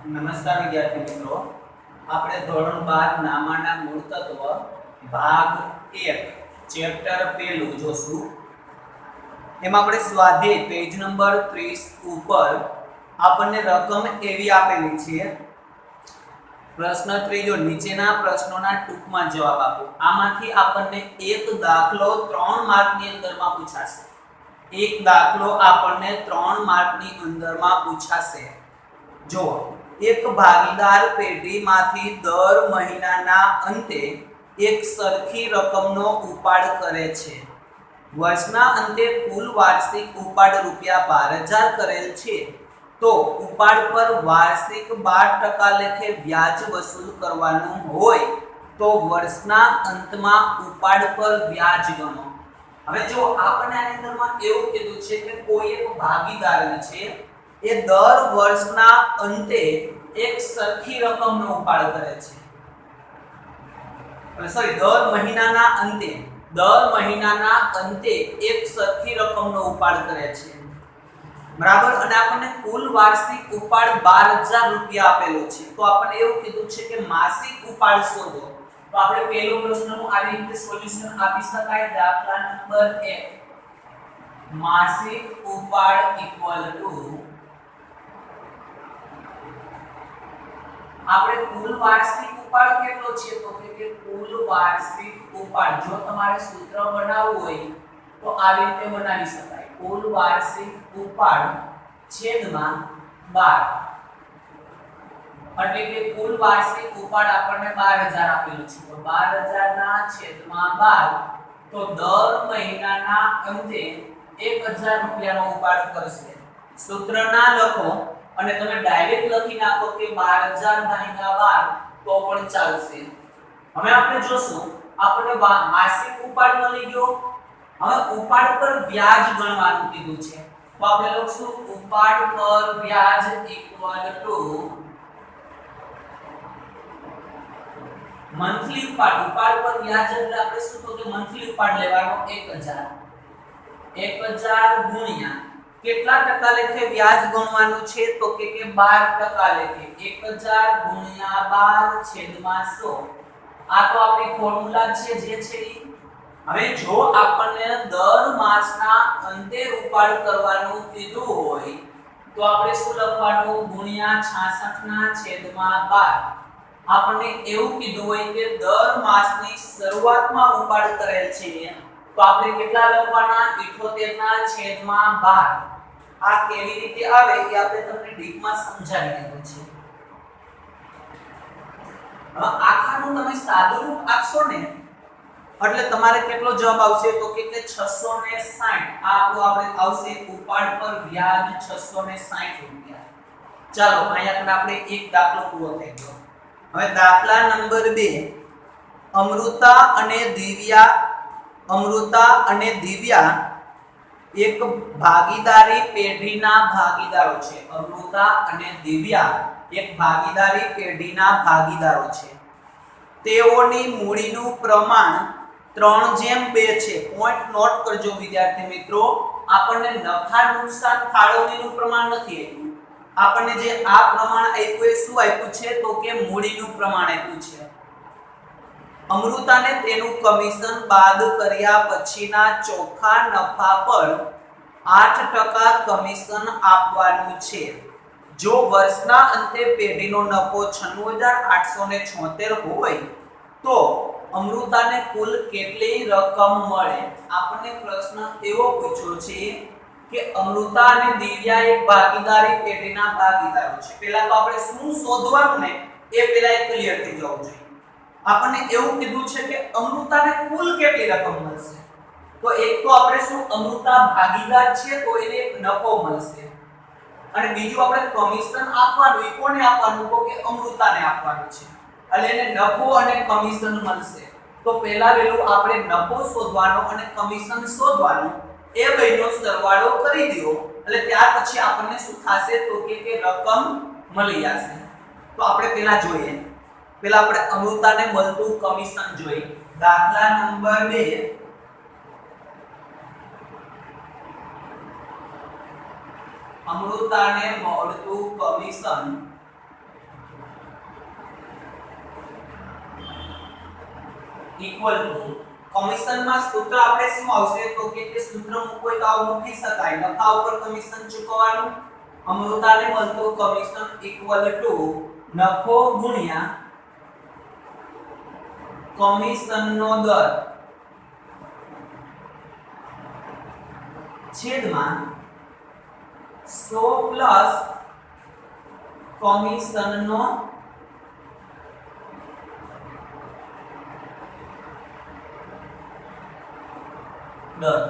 નમસ્કાર વિદ્યાર્થી મિત્રો, આપણે ધોરણ 12 નામાના મૂળ તત્વ ભાગ 1 ચેપ્ટર પહેલું જોશું. એમાં આપણે સ્વાધ્યાય પેજ નંબર 30 ઉપર આપણને રકમ એવી આપેલી છે. પ્રશ્ન ત્રીજો, નીચેના પ્રશ્નોના ટૂંકમાં જવાબ આપો. આમાંથી આપણને એક દાખલો 3 માર્કની અંદરમાં પૂછાશે. એક દાખલો આપણને 3 માર્કની અંદરમાં પૂછાશે. જો એક ભાગીદાર પેઢીમાંથી દર મહિનાના અંતે એક સરખી રકમનો ઉપાડ કરે છે. વર્ષના અંતે કુલ વાર્ષિક ઉપાડ રૂપિયા 12,000 કરેલ છે, તો ઉપાડ પર વાર્ષિક 12% લેખે વ્યાજ વસૂલ કરવાનું હોય તો વર્ષના અંતમાં ઉપાડ પર વ્યાજ ગણો. હવે જો આપણને આની અંદરમાં એવું કીધું છે કે કોઈ એક ભાગીદાર છે એ દર વર્ષના અંતે એક સરખી રકમનો ઉપાડ કરે છે. દર મહિનાના અંતે એક સરખી રકમનો ઉપાડ કરે છે. બરાબર. અને આપણને કુલ વાર્ષિક ઉપાડ 12,000 રૂપિયા આપેલો છે, તો આપણને એવું કીધું છે કે માસિક ઉપાડ શોધો. તો આપણે પહેલો પ્રશ્નનું આવી રીતે સોલ્યુશન આપી શકાય. દાખલા નંબર 1, માસિક ઉપાડ ઇક્વલ ટુ આપણે કુલ વાર્ષિક ઉપાડ કેટલો છે, તો કે કુલ વાર્ષિક ઉપાડ જો તમારે સૂત્ર બનાવવું હોય તો આવી રીતે બનાવી શકાય. કુલ વાર્ષિક ઉપાડ છેદમાં 12, એટલે કે કુલ વાર્ષિક ઉપાડ આપણને 12,000 આપેલું છે, તો 12,000 ના છેદમાં 12, તો દર મહિનાના અંતે 1,000 રૂપિયાનો ઉપાડ કરશે. સૂત્ર ના લખો અને તમે ડાયરેક્ટ લખી નાખો કે 12,000 ભાગ્યા 12 તો પણ ચાલશે. હવે આપણે જોશું, આપણે માસિક ઉપાડ મળી ગયો. હવે ઉપાડ પર વ્યાજ ગણવાનું કીધું છે, તો આપણે લખશું ઉપાડ પર વ્યાજ ઇક્વલ ટુ મંથલી ઉપાડ. ઉપાડ પર વ્યાજ એટલે આપણે શું તો કે મંથલી ઉપાડ લેવાનો 1,000 ગુણ્યા કેટલા ટકા લેખે વ્યાજ ગણવાનું છે, તો કે 12% લેખે. 1,000 ગુણ્યા 12 છેદમાં 100. આ તો આપણી ફોર્મ્યુલા છે જે છે ઈ. હવે જો આપણને દર માસના અંતે ઉપાડ કરવાનું કીધું હોય તો આપણે શું લખવાનું, ગુણ્યા 66 ના છેદમાં 12. આપણને એવું કીધું હોય કે દર માસની શરૂઆતમાં ઉપાડ કરેલ છે, તો આપણે કેટલા લખવાના, 78 ના છેદમાં 12. આ કેવી રીતે આવે એ આપણે તમને ડીપમાં સમજાવી દીધું છે. હવે આખાનું તમે સાદું રૂપ આપશો ને એટલે તમારે કેટલો જવાબ આવશે, તો કે 660. આ આપણું આપણે આવશે ઉપાડ પર વ્યાજ 660 રૂપિયા. ચાલો અહીંયા આપણે એક દાખલો પૂરો થઈ ગયો. હવે દાખલા નંબર 2, અમૃતા અને દિવ્યા એક ભાગીદારી પેઢીના ભાગીદારો છે. અમૃતા અને દિવ્યા એક ભાગીદારી પેઢીના ભાગીદારો છે. તેઓની મૂડીનું પ્રમાણ 3:2 છે. પોઈન્ટ નોટ કરજો વિદ્યાર્થી મિત્રો. આપણને નફા નુકસાન ફાળવણીનું પ્રમાણ નથી આપ્યું. આપણને જે આ પ્રમાણ આપ્યું એ શું આપ્યું છે, તો કે મૂડીનું પ્રમાણ આપ્યું છે. અમૃતાને તેનું કમિશન બાદ કર્યા પછીના ચોખ્ખા નફા પર 8% કમિશન આપવાનું છે. જો વર્ષના અંતે પેઢીનો નફો 96,876 હોય તો અમૃતાને કુલ કેટલી રકમ મળે. આપણને પ્રશ્ન એવો પૂછ્યો છે કે અમૃતા અને દિવ્યા એક ભાગીદારી પેઢીના ભાગીદારો છે. પહેલા તો આપણે શું શોધવાનું ને એ પહેલા ક્લિયર થઈ જવું જોઈએ. આપણને એવું કીધું છે કે અમૃતાને કુલ કેટલી રકમ મળશે, તો એક તો આપણે શું અમૃતા ભાગીદાર છે તો એને એક નફો મળશે, અને બીજું આપણે કમિશન આપવાનું. એ કોને આપવાનું, તો કે અમૃતાને આપવાનું છે, એટલે એને નફો અને કમિશન મળશે. તો પહેલા વેલું આપણે નફો શોધવાનો અને કમિશન શોધવાનું, એ બેનો સરવાળો કરી દો એટલે ત્યાર પછી આપણને શું થશે, તો કે રકમ મળી જશે. તો આપણે પહેલા જોઈએ, પહેલા આપણે અમૃતાને મળતું કમિશન જોઈ. દાખલા નંબર 2, અમૃતાને મળતું કમિશન ઇક્વલ ટુ કમિશનમાં સૂત્ર આપણે શું આવશે તો કે સૂત્ર મૂકો તો આવું મૂકી શકાય નફા ઉપર કમિશન ચૂકવવાનું અમૃતાને મળતું કમિશન ઇક્વલ ટુ નફો ગુણ્યા કમિશનનો દર છેદમાં 100 પ્લસ કમિશનનો દર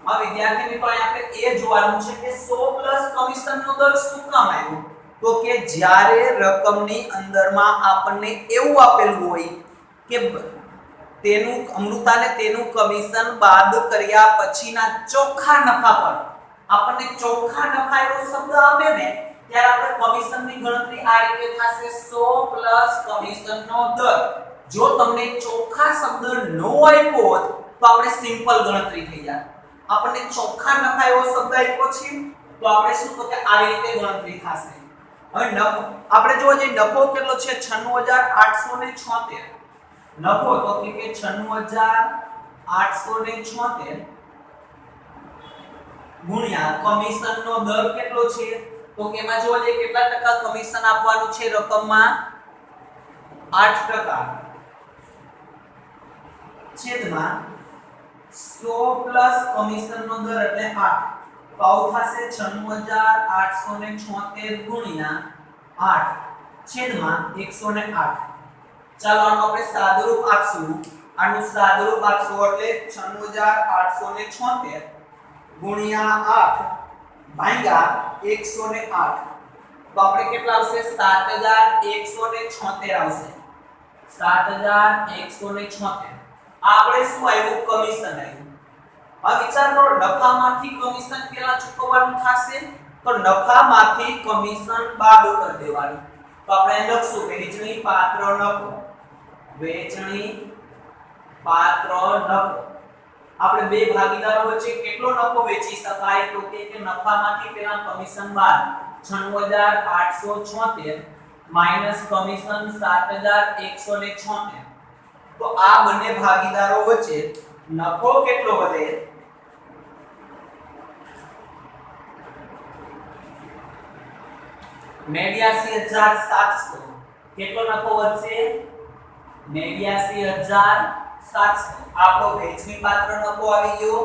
આ વિદ્યાર્થી મિત્રો આપણે એ જોવાનું છે કે 100 પ્લસ કમિશનનો દર શું કામ આવ્યો તો કે જ્યારે રકમની અંદરમાં આપણને એવું આપેલું હોય કે તેનું અમૃતાને તેનું કમિશન બાદ કર્યા પછીના ચોખ્ખા નફા પર આપણને ચોખ્ખા નફા એવો શબ્દ આપે ને ત્યારે આપણે કમિશનની ગણતરી આ રીતે થશે 100 પ્લસ કમિશનનો દર જો તમને ચોખ્ખા શબ્દ નો આપ્યો હોત તો આપણે સિમ્પલ ગણતરી થઈ જાય આપણને ચોખ્ખા નફા એવો શબ્દ આપ્યો છે તો આપણે શું તો કે આવી રીતે ગણતરી થશે હવે નફો આપણે જો જે નફો કેટલો છે 96876 નફો તો કે 96876 ગુણ્યા કમિશનનો દર કેટલો છે તો કે એમાં જો જે કેટલા ટકા કમિશન આપવાનું છે રકમમાં 8% છેદમાં 100 પ્લસ કમિશનનો દર એટલે 8 તો આવું થશે 96876 ગુણ્યા 8 છેદમાં 108 ચાલો આનું આપણે સાદુરૂપ આપશું આનું સાદુરૂપ આપશું એટલે 96876 ગુણ્યા 8 ભાગ્યા 108 તો આપણે કેટલા આવશે 7176 આવશે 7176 આપણે શું આવ્યું કમિશન આવ્યું હવે વિચાર કરો નફામાંથી કમિશન કેટલા ચૂકવવાનું થશે તો નફામાંથી કમિશન બાદ કરી દેવાનું તો આપણે લખશું વહેંચણી પાત્ર નફો વહેંચણી પાત્ર નફો આપણે બે ભાગીદારો વચ્ચે કેટલો નફો વેચી શકાય તો કે નફામાંથી પેલા કમિશન બાદ 96876 માઈનસ કમિશન 7176 તો આ બંને ભાગીદારો વચ્ચે નફો કેટલો વધે 89700 કેટલો નફો વધશે 89700 આપણો વહેંચણી પાત્ર નફો આવી ગયો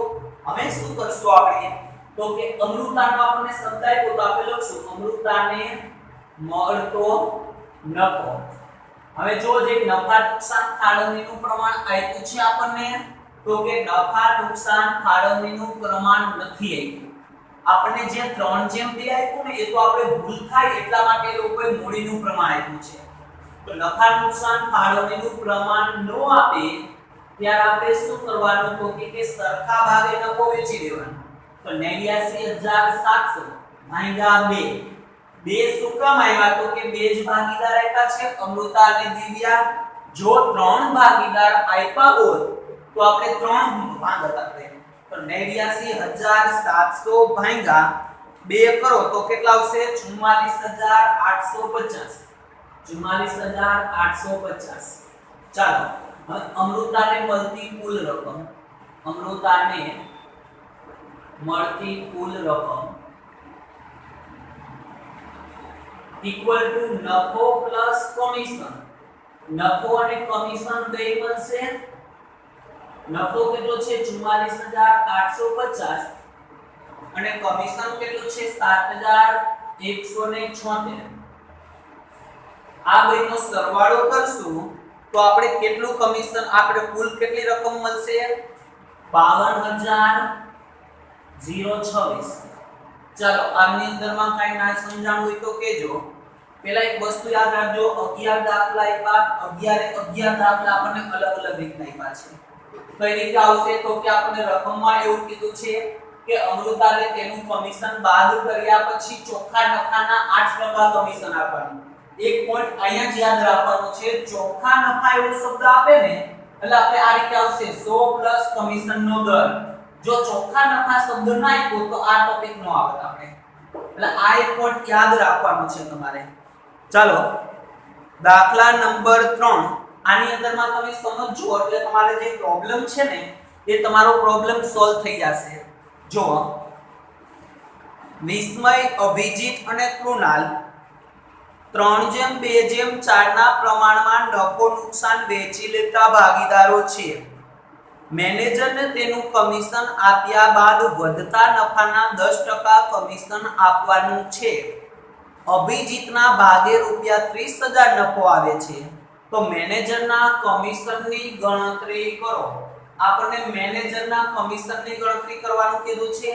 હવે શું કરશું આપણે તો કે અમૃતાનો આપણને શબ્દ આપ્યો તો આપણે લખશું અમૃતાને મળતો નફો હવે જો જે નફા નુકસાન ફાળવણીનું પ્રમાણ આપ્યું છે આપણને તો કે નફા નુકસાન ફાળવણીનું પ્રમાણ નથી આપ્યું આપણને જે 3:2 આપ્યું ને એ તો આપણે ભૂલ થાય એટલા માટે લોકોએ મૂડીનું પ્રમાણ આપ્યું છે તો નફા નુકસાન ફાળવણીનું પ્રમાણ નો આપે ત્યારે આપણે શું કરવાનું તો કે સરખા ભાગે નફો વેચી દેવાનો તો 89700 ભાગ્યા 2 બે શું કામ આવ્યા તો કે બે જ ભાગીદાર આપ્યા છે અમૃતા અને દિવ્યા જો 3 ભાગીદાર આપ્યા હોત તો આપણે 3 ભાગ હતા તો 89700 ભાગ્યા 2 કરો તો કેટલા આવશે 44850 44850 ચાલો હવે અમૃતાને મળતી કુલ રકમ અમૃતાને મળતી કુલ રકમ ઇક્વલ ટુ નફો પ્લસ કમિશન નફો અને કમિશન બે બનશે નફો કેટલો છે 44850 અને કમિશન કેટલું છે 7176 આ બેનો સરવાળો કરશું તો આપણે કેટલું કમિશન આપણે કુલ કેટલી રકમ મળશે 52026 ચાલો આની અંદરમાં કાઈ ના સમજાણું હોય તો કેજો પહેલા એક વસ્તુ યાદ રાખજો 11 દાખલા આપ્યા 11 દાખલા આપણને અલગ અલગ રીતના આપ્યા છે કઈ રીતે આવશે તો કે આપણને રકમમાં એવું કીધું છે કે અમૃતાને તેનું કમિશન બાદ કર્યા પછી ચોખ્ખા નફાના 8% કમિશન આપવાનું એક પોઈન્ટ અહીંયા જ યાદ રાખવાનો છે ચોખ્ખા નફા એવો શબ્દ આપે ને એટલે આપણે આ રીતે આવશે 100 કમિશનનો દર જો ચોખ્ખા નફા શબ્દ ના આપ્યો તો આ ટોપિક નો આવત આપણે એટલે આ એક પોઈન્ટ યાદ રાખવાનો છે તમારે ચાલો દાખલા નંબર 3 આની અંદરમાં તમે સમજજો એટલે તમારે જે પ્રોબ્લેમ છે ને એ તમારો પ્રોબ્લેમ સોલ્વ થઈ જશે. જો વિસ્મય, અભિજીત અને કૃણાલ 3:2:4 ના પ્રમાણમાં નફો નુકસાન વેચી લેતા ભાગીદારો છે. મેનેજરને તેનું કમિશન આપ્યા બાદ વધતા નફાના 10% કમિશન આપવાનું છે. અભિજીતના ભાગે ₹30,000 નફો આવે છે. તો મેનેજરના કમિશનની ગણતરી કરો. આપણને મેનેજરના કમિશનની ગણતરી કરવાનું કીધું છે.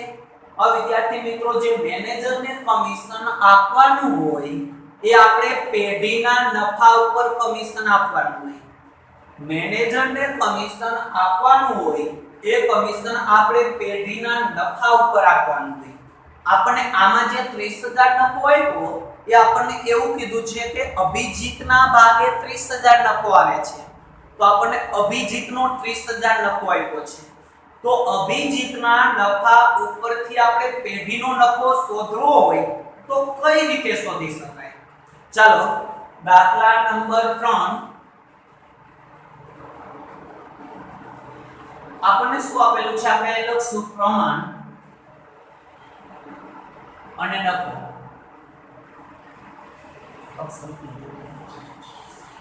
હવે વિદ્યાર્થી મિત્રો, જે મેનેજરને કમિશન આપવાનું હોય એ આપણે પેઢીના નફા ઉપર કમિશન આપવાનું હોય. મેનેજરને કમિશન આપવાનું હોય એ કમિશન આપણે પેઢીના નફા ઉપર આપવાનું હોય. આપણને આમાં જે 30,000 નફો આપ્યો એ આપણને એવું કીધું છે કે અભિજીતના ભાગે 30,000 નફો આવે છે. તો આપણને અભિજીતનો 30,000 નફો આપ્યો છે. તો અભિજીતના નફા ઉપરથી આપણે પેઢીનો નફો શોધવો હોય તો કઈ રીતે શોધી શકાય? ચાલો દાખલા નંબર 3. આપણને શું આપેલું છે? આપણે અહીં લખશું પ્રમાણ અને નફો.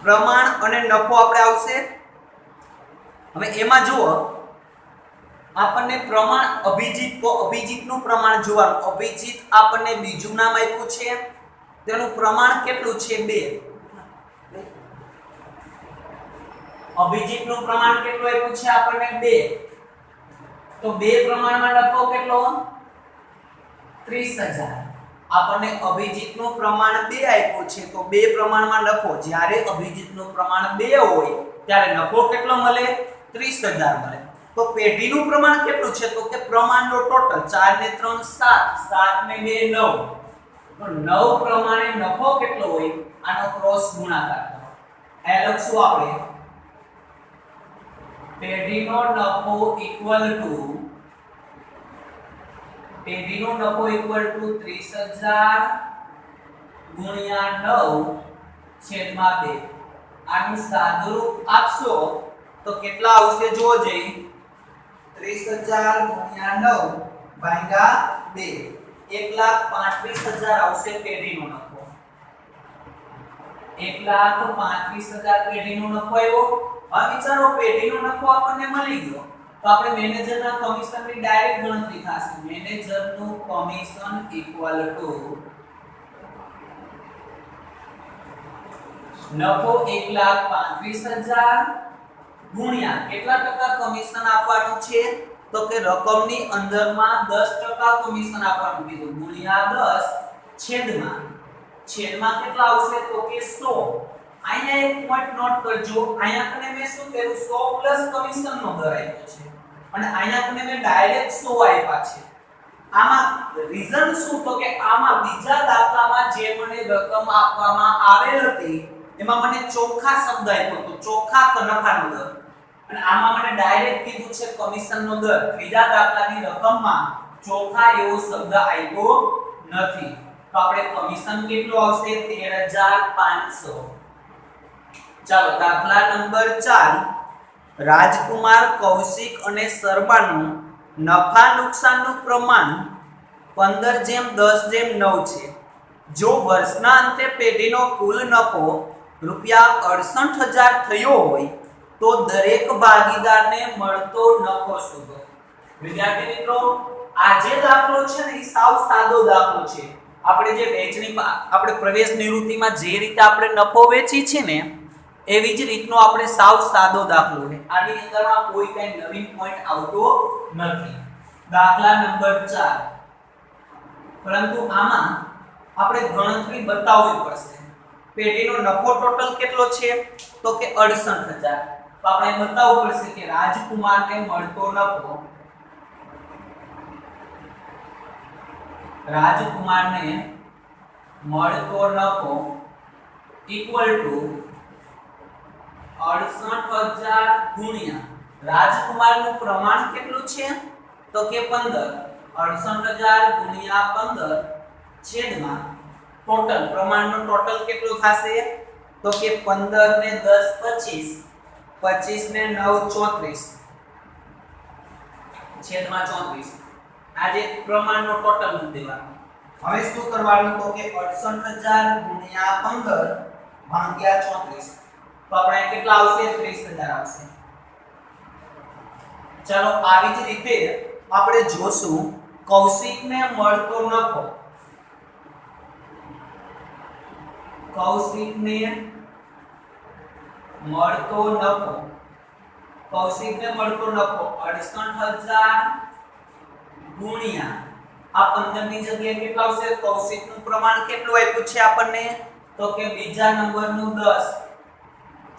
પ્રમાણ અને નફો આપણે આવશે. હવે એમાં જુઓ, આપણને પ્રમાણ અભિજીતનું પ્રમાણ જોવાનું. અભિજીત આપણને બીજું નામ આપ્યું છે, તેનું પ્રમાણ કેટલું છે? 2. અભિજીતનું પ્રમાણ કેટલું આપ્યું છે આપણને? 2. તો 2 પ્રમાણમાં નફો કેટલો? 30,000. આપણને અભિજીતનું પ્રમાણ 2 આપ્યું છે, તો 2 પ્રમાણમાં નફો. જ્યારે અભિજીતનું પ્રમાણ 2 હોય ત્યારે નફો કેટલો મળે? 30,000 મળે. તો પેઢીનું પ્રમાણ કેટલું છે? તો કે પ્રમાણનો ટોટલ 4 ને 3 7, 7 ને 2 9. તો 9 પ્રમાણે નફો કેટલો હોય? આનો ક્રોસ ગુણાકાર કરો. એ લખશું આપણે પેઢીનો નફો ઇક્વલ ટુ 30,000 ગુણ્યા 9/2. આનું સાદુરૂપ આપશો તો કેટલા આવશે? જો જઈ 30,000 ગુણ્યા 9/2, 1,35,000 આવશે પેઢીનો નફો. 1,35,000 પેઢીનો નફો આવ્યો. હવે વિચારો, પેઢીનો નફો આપણને મળી ગયો તો આપણે મેનેજરના કમિશનની ડાયરેક્ટ ગણતરી થશે. મેનેજરનું કમિશન ઇક્વલ ટુ નફો 1,35,000 ગુણ્યા કેટલા ટકા કમિશન આપવાનું છે? તો કે રકમની અંદરમાં 10% કમિશન આપવાનું કીધું, ગુણ્યા 10 છેદમાં કેટલા આવશે? તો કે 100. અહીંયા એક પોઈન્ટ નોટ કરજો. અહીંયા કને મેં શું કર્યું? 100 પ્લસ કમિશનનો દર આપ્યો છે અને અહીંયા કને મેં ડાયરેક્ટ 100 આપ્યા છે. આમાં રીઝન શું? તો કે આમાં બીજા દાખલામાં જે મને રકમ આપવામાં આવેલ હતી એમાં મને ચોખ્ખા શબ્દ આપ્યો તો ચોખ્ખા નફાનો દર, અને આમાં મને ડાયરેક્ટ કીધું છે કમિશનનો દર. ત્રીજા દાખલાની રકમમાં ચોખ્ખા એવો શબ્દ આપ્યો નથી. તો આપણે કમિશન કેટલું આવશે? 13,500. ચાલો દાખલા નંબર 4. રાજકુમાર, કૌશિક અને શર્માનું નફા નુકસાનનું પ્રમાણ 15:10:9 છે. જો વર્ષના અંતે પેઢીનો કુલ નફો ₹68,000 થયો હોય તો દરેક ભાગીદારને મળતો નફો શોધો. વિદ્યાર્થી મિત્રો, આ જે દાખલો છે ને એ સાવ સાદો દાખલો છે. આપણે જે વેચણી આપણે પ્રવેશ નિવૃત્તિમાં જે રીતે આપણે નફો વેચી છે ને એવી જ રીતનો આપણે સાવ સાદો દાખલો છે. આની અંદરમાં કોઈ કઈ નવીન પોઈન્ટ આવતો નથી. દાખલા નંબર 4. પરંતુ આમાં આપણે ગણતરી બતાવવી પડશે. પેઢીનો નફો ટોટલ કેટલો છે? તો કે 68,000. તો આપણે બતાવવું પડશે કે રાજકુમારને મળતો નફો ઇક્વલ ટુ 68,000 ગુણ્યા રાજકુમારનું પ્રમાણ કેટલું છે? તો કે 15. 68,000 ગુણ્યા 15 છેદમાં ટોટલ પ્રમાણનો ટોટલ કેટલો થશે? તો કે 15 ને 10 25, 25 ને 9 34 છેદમાં 34. આ જે પ્રમાણનો ટોટલ મૂકી દેવાનો. હવે શું કરવાનું તો કે 68000 ગુણ્યા 15 ભાગ્યા 34. તો આપણે કેટલા આવશે? 30000 આવશે. ચાલો આવી જ રીતે આપણે જોશું કૌશિકને મળતો નફો. કૌશિકને મળતો નફો 68000 ગુણ્યા આ 15 ની જગ્યાએ કેટલા આવશે? કૌશિકનું પ્રમાણ કેટલું આપ્યું છે આપણને? તો કે બીજા નંબરનું 10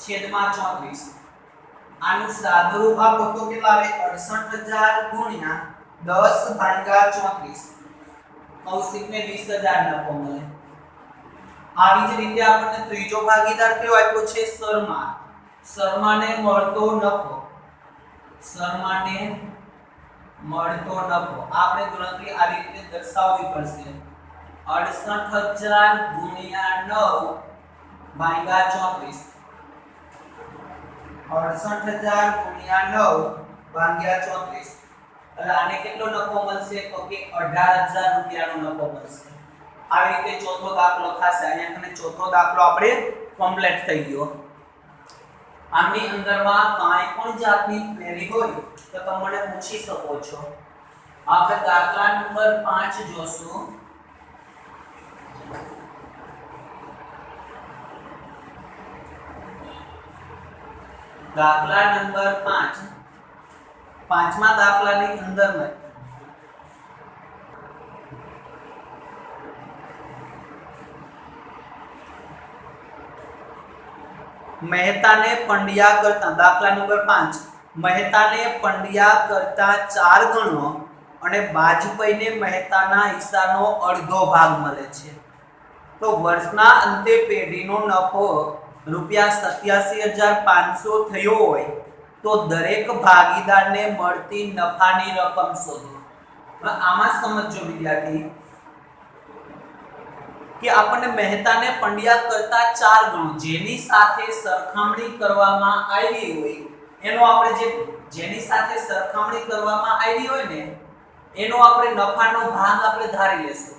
છેદમાં 34. આનું સાદુરૂપ આપો તો કેટલા આવે? 68000 ગુણ્યા 10 ભાગ્યા 34. કૌશિકને 20000 નફો મળે. આવી જ રીતે આપણને ત્રીજો ભાગીદાર કયો આપ્યો છે? શર્મા. શર્માને મળતો નફો. શર્માને મળતો નફો આપણે ગણતરી આવી રીતે દર્શાવવી પડશે. 68000 ગુણ્યા 9 ભાગ્યા 34. 68000 ગુણ્યા 9 ભાગ્યા 34. એટલે આને કેટલો નફો મળશે? તો કે 18000 રૂપિયાનો નફો મળશે. આવી રીતે ચોથો દાખલો થશે. અહીંયા કને ચોથો દાખલો આપણે કમ્પ્લીટ થઈ ગયો. આની અંદરમાં કાંઈ પણ જાતની ક્વેરી હોય તો તમે મને પૂછી શકો છો. આપણે દાખલા નંબર 5 જોશું. દાખલા નંબર 5 પાંચમા દાખલાની અંદર મહેતાને પંડ્યા કરતા દાખલા નંબર 5 મહેતાને પંડ્યા કરતા 4 ગણો અને બાજપઈને મહેતાના હિસ્સાનો અડધો ભાગ મળે છે. તો વર્ષના અંતે પેઢીનો નફો ₹87500 થયો હોય તો દરેક ભાગીદારને મળતી નફાની રકમ શોધો. આમાં સમજો વિદ્યાર્થી કે આપણને મહેતાને પંડ્યા કરતા 4 ગણો જેની સાથે સરખામણી કરવામાં આવી હોય એનો આપણે જેની સાથે સરખામણી કરવામાં આવી હોય ને એનો આપણે નફાનો ભાગ આપણે ધારી લેશું.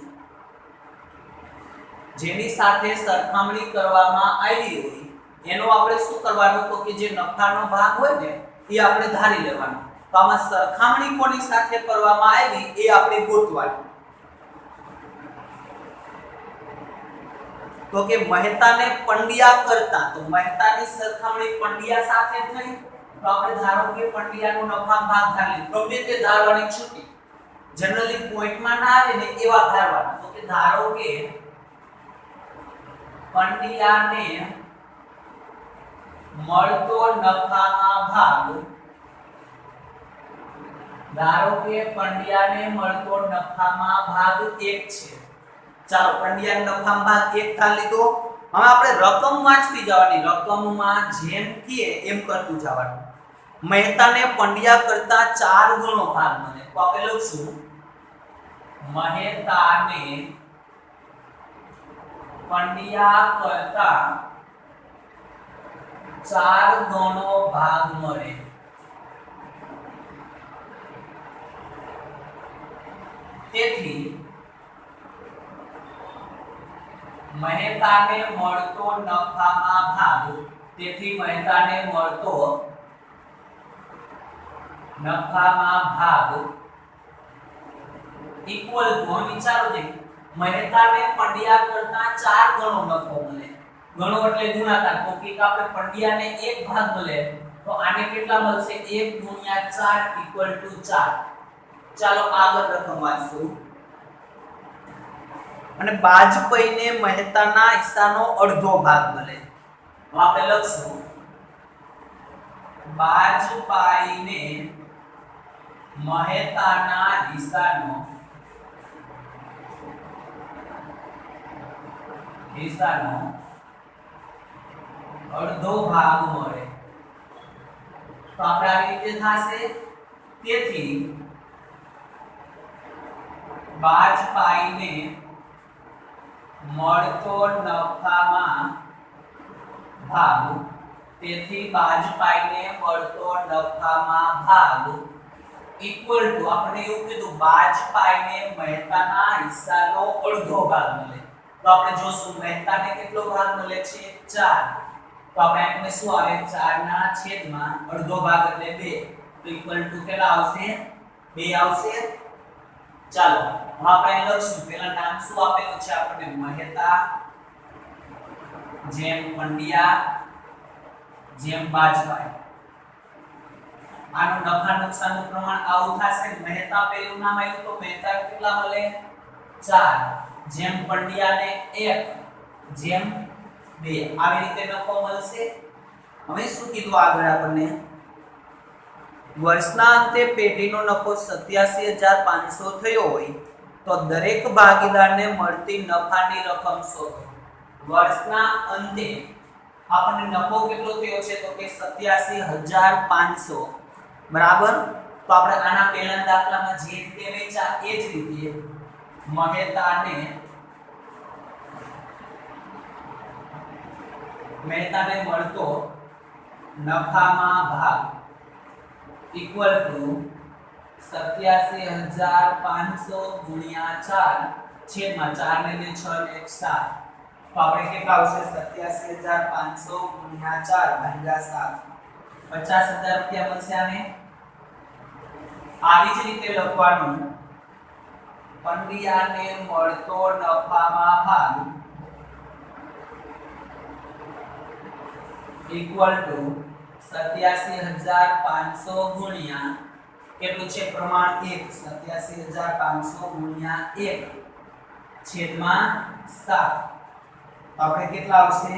જેની સાથે સરખામણી કરવામાં આવી હોય એનો આપણે શું કરવાનું તો કે જે નફાનો ભાગ હોય ને એ આપણે ધારી લેવાનો. તો આમાં સરખામણી કોની સાથે કરવામાં આવી એ આપણે ગોતવાનું. તો કે મહેતાને પંડ્યા કરતા તો મહેતાની સરખામણી પંડ્યા સાથે થઈ તો આપણે ધારો કે પંડ્યાનો નફા ભાગ ધારી ગમે તે ધારવાની છૂટી. જનરલી પોઈન્ટમાં ના આવે ને એવા ધારવાના. તો કે ધારો કે પંડ્યાને મળતો નફામાં ભાગ ધારો કે પંડ્યાને મળતો નફામાં ભાગ 1 છે. ચાલો પંડ્યાનો નફામાં ભાગ 1 ધાર લીધો. હવે આપણે રકમ વાંચતી જવાની. રકમમાં જેમ કે એમ કરતું જવાનું. મહેતાને પંડ્યા કરતા 4 ગણો ભાગ મળે તો આપણે લખશું મહેતાને પંડ્યા કરતા 4 ગણો ભાગ મળે. તેથી મહેતાને મળતો નફામાં ભાગ તેથી મહેતાને મળતો નફામાં ભાગ ઇક્વલ ટુ વિચારો છે મહેતાને પંડ્યા કરતા 4 ગણો નફો મળે. ગણો એટલે ગુણાકાર. તો કે આપણે પંડ્યાને 1 ભાગ મળે તો આને કેટલા મળશે? 1 ગુણ્યા 4 ઇક્વલ ટુ 4. ચાલો આગળ રકમ વાંચશું. અને બાજપઈને મહેતાના હિસ્સાનો અડધો ભાગ મળે. આપણે લખશું બાજપાઈને મહેતાના હિસ્સાનો અડધો ભાગ મળે. તો આપણે આવી રીતે થશે. તેથી બાજપાઈને મળતો નફામાં ભાગ, તેથી બાજ પાઈને મળતો નફામાં ભાગ ઇક્વલ ટુ આપણે એવું કીધું બાજ પાઈને મહેતાના હિસ્સાનો અડધો ભાગ મળે. તો આપણે જોશું મહેતાને કેટલો ભાગ મળે છે 4. તો આપણે આપણે શું આવે 4 ના છેદમાં અડધો ભાગ એટલે 2. તો ઇક્વલ ટુ કેટલા આવશે 2 આવશે. ચાલો હવે આપણે લખશું. પહેલા નામ શું આપેલું છે આપણે મહેતા જેમ પંડ્યા જેમ બાજપાઈ. આનું નફા નુકસાનનું પ્રમાણ આવું થશે. મહેતા પેલું નામ આવ્યું તો મહેતા કેટલા મળે 4, જેમ પંડ્યાને 1, જેમ 2. આવી રીતે નફો મળશે. હવે શું કીધું આગળ આપણને વર્ષના અંતે પેઢીનો નફો 87500 થયો હોય તો દરેક ભાગીદારને મળતી નફાની રકમ શોધો. વર્ષના અંતે આપણને નફો કેટલો થયો છે તો કે 87500 બરાબર. તો આપણે આના પહેલા દાખલામાં જે રીતે વેચા એ જ રીતે મહેતાને મળતો નફામાં ભાગ ઇક્વલ ટુ 87500 ગુણ્યા 4 છેદમાં 4 ને 6 ને 1 7. તો આપણે કેટલા આવશે 87500 ગુણ્યા 4 ભાગ્યા 7 50000 રૂપિયા મળશે. આને આવી જ રીતે લખવાનું પંડ્યાને મળતો નફામાં ભાગ ઇક્વલ ટુ 87500 ગુણ્યા કેટલું છે પ્રમાણ 1 87500 ગુણ્યા 1 છેદમાં 7. તો આપણે કેટલા આવશે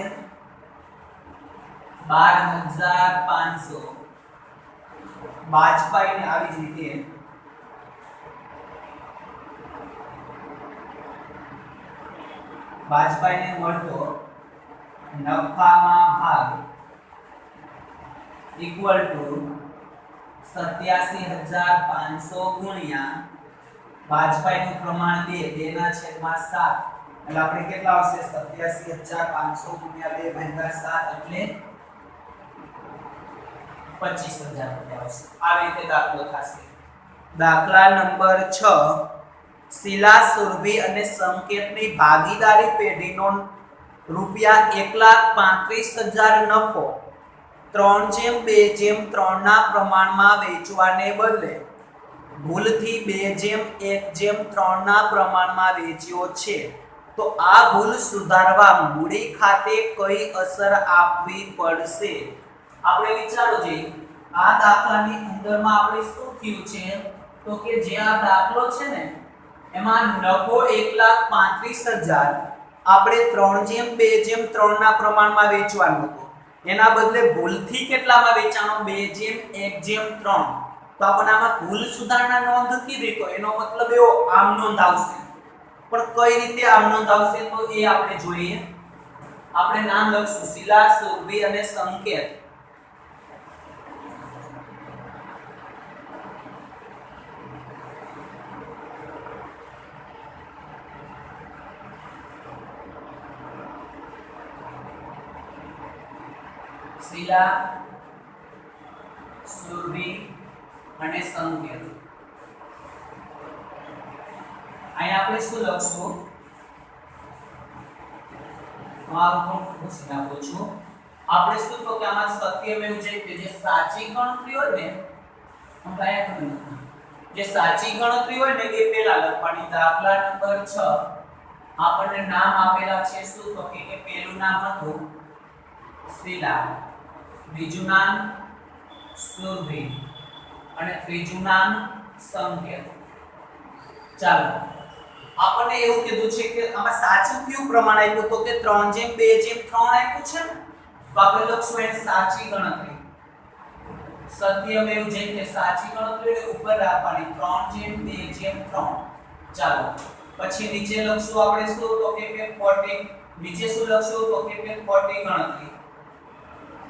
12500. બાજપાઈને આવી જ રીતે બાજપાઈને મળતો નફામાં ભાગ ઇક્વલ ટુ 87500 ગુણ્યા બાજપાઈનું પ્રમાણ 2 ના છેદમાં 7. એટલે આપણે કેટલા આવશે 87500 ગુણ્યા 2 ભાગ્યા 7 એટલે 25000 રૂપિયા આવશે. આવી રીતે દાખલો થશે. દાખલા નંબર 6 શીલા સુરભી અને સંકેતની ભાગીદારી પેઢીનો રૂપિયા 1,35,000 નફો 3:2:3 ના પ્રમાણમાં વેચવાને બદલે ભૂલથી 2:1:3 ના પ્રમાણમાં વેચ્યો છે તો આ ભૂલ સુધારવા મૂડી ખાતે કઈ અસર આપવી પડશે. આપણે વિચારો જોઈએ આ દાખલાની અંદરમાં આપણે શું થયું છે તો કે જે આ દાખલો છે ને એમાં નફો 1,35,000 આપણે 3:2:3 ના પ્રમાણમાં વેચવાનો હતો. એના બદલે ભૂલથી કેટલામાં વેચાણો 2:1:3. તો આપણે આમાં ભૂલ સુધારણા નોંધ કીધી તો એનો મતલબ એવો આમ નોંધ આવશે. પણ કઈ રીતે આમ નોંધ આવશે તો એ આપણે જોઈએ. આપણે નામ લખશું શીલા સુરભી અને સંકેત. શીલા સુરભી અને સંકેત. અહીં આપણે શું લખશું આપણે શું તો કે આમાં સત્યમેવ જયતે જે સાચી ગણતરી હોય ને જે સાચી ગણતરી હોય ને એ પહેલા લખવાની. દાખલા નંબર 6 આપણને નામ આપેલા છે શું તો કે પહેલું નામ હતું શીલા, બીજું નામ સુરભી અને ત્રીજું નામ સંકેત. ચાલો આપણને એવું કીધું છે કે આમાં સાચું કયું પ્રમાણ આપ્યું તો કે 3:2:3 આપ્યું છે ને તો આપણે લખશું એ સાચી ગણતરી. સત્યમેવ જયતે સાચી ગણતરી ઉપર રાખવાની 3:2:3. ચાલો પછી નીચે લખશું આપણે શું તો કે ખોટી. નીચે શું લખશું તો કે ખોટી ગણતરી.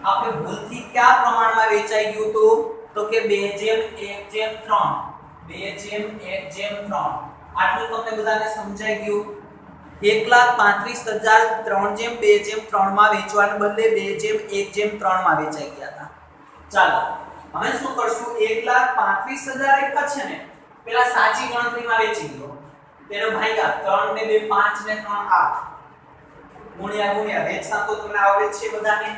આપણે ભૂલથી કયા પ્રમાણમાં વેચાઈ ગયું તો કે 2:1:3. 2:1:3. આટલું તમને બધાને સમજાઈ ગયું. 1,35,000 3:2:3 માં વેચવાને બદલે 2:1:3 માં વેચાઈ ગયા હતા. ચાલો હવે શું કરશું? 1,35,000 આપ્યા છે ને, પેલા સાચી ગણતરીમાં વેચી દો. તેનો ભાગ્યા 3 ને 2 5 ને 3 8 ગુણ્યા ગુણ્યા વેચતા તો તમને આવડે છે બધાને.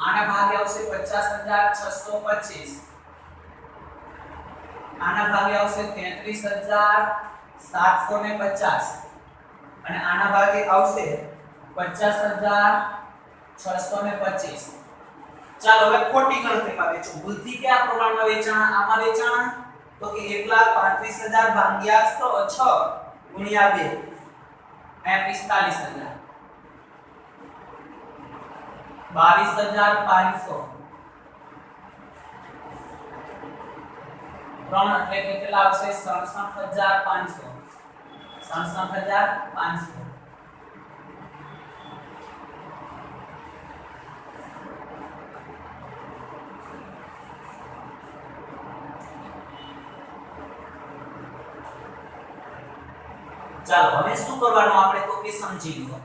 આના ભાગે આવશે 50,625, આના ભાગે આવશે 33,750 અને આના ભાગે આવશે 50,625. ચાલો હવે ખોટી ગણતરીમાં વેચો. ભૂલથી કયા પ્રમાણમાં વેચાણ? આમાં વેચાણ તો કે 1,35,000 ભાગ્યા 6 ગુણ્યા 2 45,000 22,500 3 એટલે કેટલા આવશે? 67,500 67,500. ચાલો હવે શું કરવાનું આપણે તો કે સમજી લો.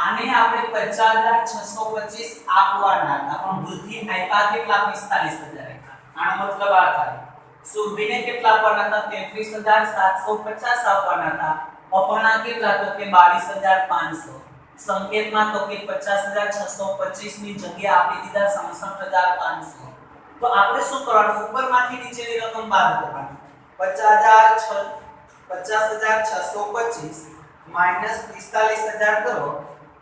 આને આપણે 50,625 આપવાના હતા પણ ભૂલથી આપ્યા કેટલા? 45,000 આનો મતલબ આ થાય. સુરભીને કેટલા આપવાના હતા? 33,750 આપવાના હતા. અપર્ણા કેટલા? તો કે 22,500. સંકેતમાં તો કે 50,625 ની જગ્યાએ આપી દીધા 67,500. તો આપણે શું કરવાનું? ઉપરમાંથી નીચેની રકમ બાદ કરવાની. 50,625 માઈનસ 45,000 કરો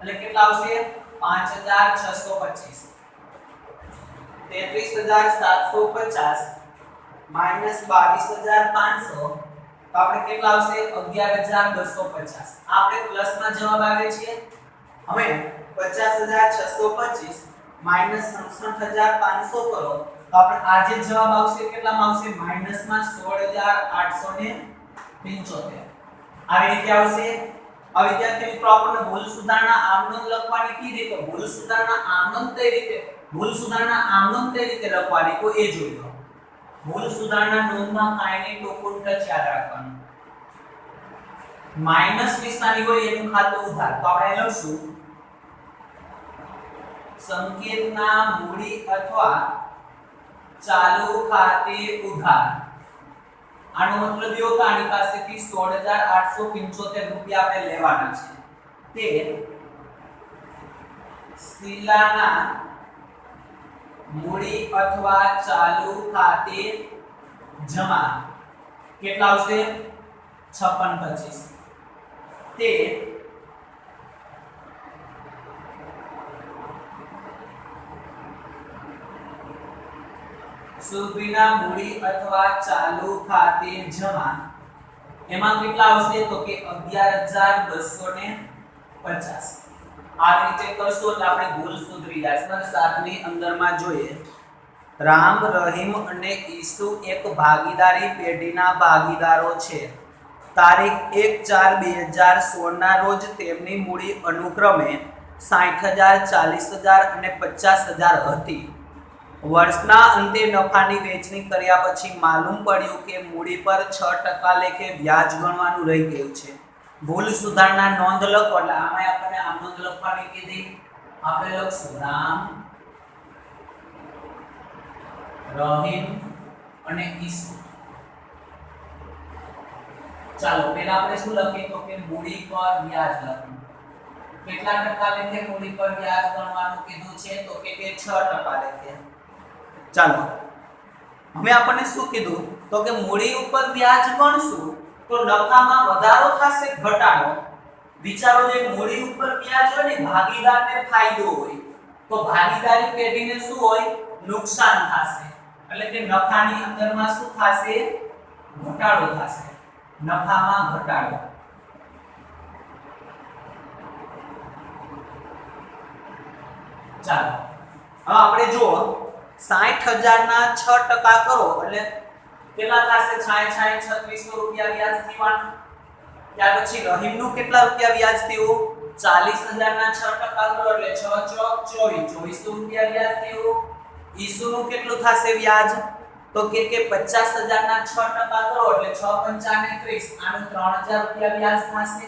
એટલે કેટલા આવશે? 5,625. 33,750 માઈનસ 22,500 તો આપણે કેટલા આવશે? 11,250. આપણે પ્લસમાં જવાબ આવે છે. હવે 50,625 માઈનસ 67,500 કરો તો આપણે આ જે જવાબ આવશે કેટલામાં આવશે? માઈનસમાં 16,875. આવી રીતે આવશે. હવે વિદ્યાર્થી મિત્રો આપણને ભૂલ સુધારણા આમનોંધ લખવાની કીધી તો ભૂલ સુધારણા આમનોંધ કઈ રીતે લખવાની તો એ જોઈ લો. ભૂલ સુધારણા નોંધમાં કાંઈ ટોકન ટચ યાદ રાખવાનું. માઈનસ નિશાની હોય એનું ખાતું ઉધાર તો આપણે લખશું સંકેતના મૂડી અથવા ચાલુ ખાતે ઉધાર. આનો મતલબ એવો કે આની પાસેથી 16,875 રૂપિયા આપણે લેવાના છે. તે શિલાના મૂડી અથવા ચાલુ ખાતે જમા કેટલા આવશે? 5625. તે સુરભીના મૂડી અથવા ચાલુ ખાતે જમા એમાં કેટલા આવશે? તો કે 11,250. આવી રીતે કરશો એટલે આપણે ભૂલ સુધરી જશે. 7 ની અંદરમાં જોઈએ. રામ, રહીમ અને ઈસુ એક ભાગીદારી પેઢીના ભાગીદારો છે. તારીખ 1/4/2016 ના રોજ તેમની મૂડી અનુક્રમે 60,000, 40,000 અને 50,000 હતી. વર્ષના અંતે નફાની વહેંચણી કર્યા પછી માલુમ પડ્યું કે મૂડી પર 6% લેખે વ્યાજ ગણવાનું રહી ગયું છે. ભૂલ સુધારણા નોંધ લખો એટલે આમાં આપણે આમ નોંધ લખવાની કીધી. આપણે લખશું રામ, રહીમ અને ઈસુ. ચાલો પહેલા આપણે શું લખીએ તો કે મૂડી પર વ્યાજ લખવું. કેટલા ટકા લેખે મૂડી પર વ્યાજ ગણવાનું કીધું છે? તો કે 6% લેખે. ચાલો હવે આપણને શું કીધું? તો કે મૂડી ઉપર વ્યાજ ગણશું તો નફામાં વધારો થશે ઘટાડો. વિચારો જે મૂડી ઉપર વ્યાજ હોય ને ભાગીદારને ફાયદો હોય તો ભાગીદારી પેઢીને શું હોય? નુકસાન થશે. એટલે કે નફાની અંદરમાં શું થશે? ઘટાડો થશે. નફામાં ઘટાડો. ચાલો હવે આપણે જુઓ 60,000 ના 6% કરો એટલે કેટલા થશે? 60 3600 રૂપિયા વ્યાજ થવાનું. ત્યાર પછી રહીમનું કેટલા રૂપિયા વ્યાજ થયું? 40,000 ના 6% કરો એટલે 6 ચોક 24 2400 રૂપિયા વ્યાજ થયું. ઈસુનું કેટલું થશે વ્યાજ? તો કે 50,000 ના 6% કરો એટલે 6 પંચા 30, આનું 3000 રૂપિયા વ્યાજ થશે।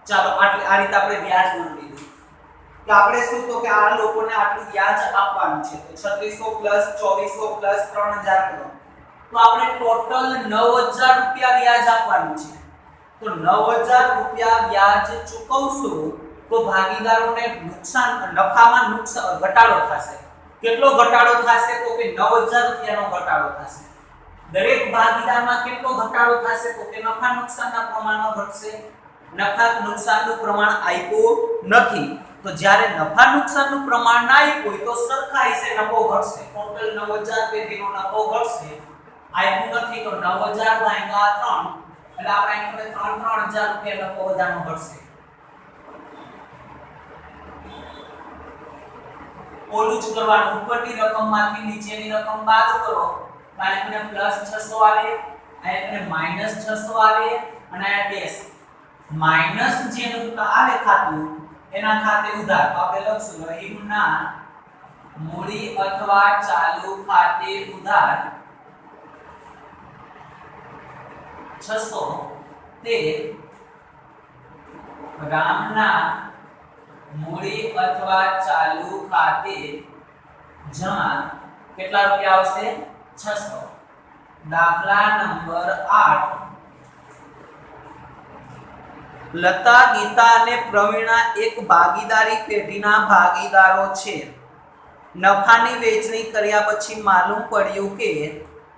ચાલો આટલી આ રીતે આપણે વ્યાજ ગણી લીધું કે આપણે શું તો કે આ લોકોને આટલું વ્યાજ આપવાનું છે તો 3600 2400 3000 કરો તો આપણે ટોટલ 9000 રૂપિયા વ્યાજ આપવાનું છે। તો 9000 રૂપિયા વ્યાજ ચૂકવશું તો ભાગીદારોને નુકસાન નફામાં નુકસાન ઘટાડો થશે। કેટલો ઘટાડો થશે તો કે 9000 રૂપિયાનો ઘટાડો થશે। દરેક ભાગીદારમાં કેટલો ઘટાડો થશે તો કે નફા નુકસાનના પ્રમાણમાં ઘટશે। નફા નુકસાનનું પ્રમાણ આપ્યું નથી તો જ્યારે નફા નુકસાનનું પ્રમાણ ના આપ્યું હોય તો સરખાઈ છે નફો ઘટશે। ટોટલ 9000 પેટીનો નફો ઘટશે। આપ્યું નથી તો 9000 ભાગ્યા 3 એટલે આપણે 3000 રૂપિયા નફો બધાનો ઘટશે। ઓલું જ કરવાનું ઉપરની રકમમાંથી નીચેની રકમ બાદ કરો એટલે પ્લસ 600 આવે અહીંયા -600 આવે અને આ ડેશ માઈનસ જેનું આવે ખાતું એના ખાતે ઉધાર તો આપણે લખશું રહીમના મૂડી અથવા ચાલુ ખાતે ઉધાર 600 તે રામના મૂડી અથવા ચાલુ ખાતે જમા કેટલા રૂપિયા આવશે 600। દાખલા નંબર 8 લતા ગીતા અને પ્રવીણા એક ભાગીદારી પેઢીના ભાગીદારો છે। નફાની વહેંચણી કર્યા પછી માલુમ પડ્યું કે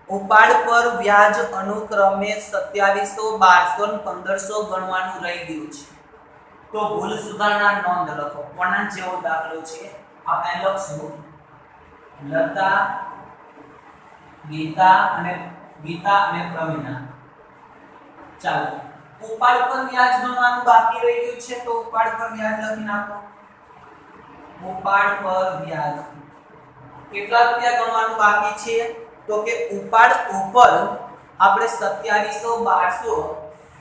ઉપાડ પર વ્યાજ અનુક્રમે 2700 1200 અને 1500 ગણવાનું રહી ગયું છે। તો ભૂલ સુધારણા નોંધ લખો કોના જેવો દાખલો છે આપણે લખશું લતા ગીતા અને પ્રવીણા। ચાલો ઉપાડ પર વ્યાજ ગણવાનું બાકી રહી ગયું છે તો ઉપાડ પર વ્યાજ લખી નાખો। ઉપાડ પર વ્યાજ કેટલા રૂપિયા ગણવાનું બાકી છે તો કે ઉપાડ ઉપર આપણે 2700 1200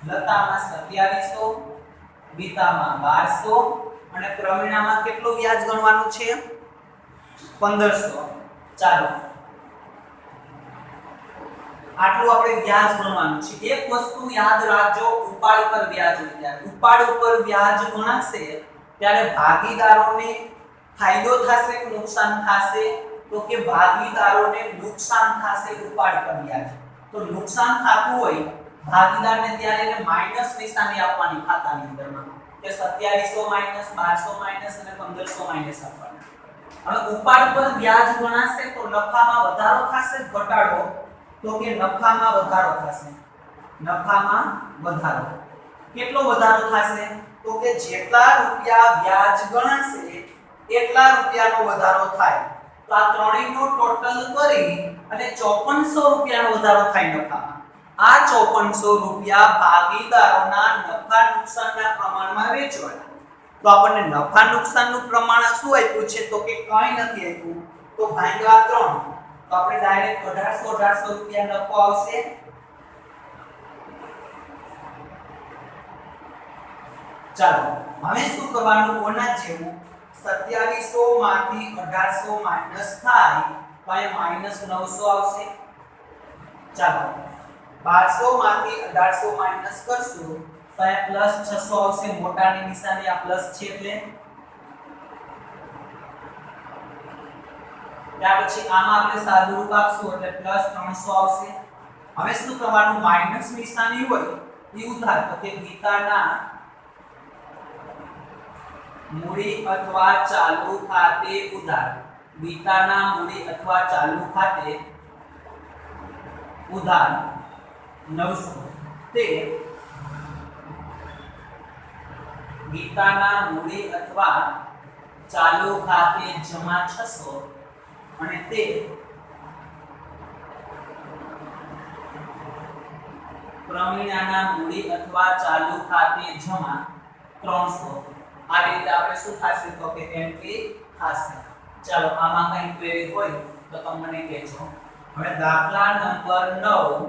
લતામાં 2700 ગીતામાં 1200 અને પ્રવીણામાં કેટલું વ્યાજ ગણવાનું છે 1500। ચાલો આટલું આપણે વ્યાજ ગણવાનું છે। એક વસ્તુ યાદ રાખજો ઉપાડ પર વ્યાજ ત્યારે ઉપાડ ઉપર વ્યાજ ગણાશે ત્યારે ભાગીદારોને ફાયદો થશે કે નુકસાન થશે તો કે ભાગીદારોને નુકસાન થશે ઉપાડ પર વ્યાજ। તો નુકસાન થતું હોય ભાગીદારને ત્યારે એને માઈનસ નિશાની આપવાની ખાતાની અંદરમાં કે 2700 માઈનસ 1200 માઈનસ અને 1500 માઈનસ આપવાના। હવે ઉપાડ પર વ્યાજ ગણાશે તો નફામાં વધારો થશે ઘટાડો તો કે નફામાં વધારો થશે। નફામાં વધારો કેટલો વધારો થશે તો કે જેટલા રૂપિયા વ્યાજ ગણાશે એટલા રૂપિયાનો વધારો થાય। તો આ ત્રણેયનો ટોટલ કરી અને 5400 રૂપિયાનો વધારો થાય નફામાં। આ 5400 રૂપિયા ભાગીદારોના નફા નુકસાનના પ્રમાણમાં વેચવાના। તો આપણને નફા નુકસાનનું પ્રમાણ શું આપ્યું છે તો કે કંઈ નથી આપ્યું તો ભાગ્યા 3 તો આપણે ડાયરેક્ટ 1800 રૂપિયા નફો આવશે। ચાલો હવે શું કરવાનું ઓના જેવું 2700 માંથી 1800 માઈનસ થાય તો અહીંયા -900 આવશે। ચાલો 1200 માંથી 1800 માઈનસ કરશું તો અહીંયા +600 આવશે। મોટાની નિશાની આ પ્લસ છે એટલે ત્યાર પછી આમાં આપણે સાદું રૂપ આપશું એટલે +300 આવશે। હવે શું કરવાનું માઈનસ નિશાની હોય એ ઉધાર તો કે ગીતાના મૂડી અથવા ચાલુ ખાતે ઉધાર। ગીતાના મૂડી અથવા ચાલુ ખાતે ઉધાર 900 તે ગીતાના મૂડી અથવા ચાલુ ખાતે જમા 600 અને તે પ્રવીણાના મૂડી અથવા ચાલુ ખાતે જમા 300। આ રીતે આપણે શું થશે તો કે એન્ટ્રી થશે। ચાલો આમાં કંઈ ક્વેરી હોય તો તમે મને કહેજો। હવે દાખલા નંબર 9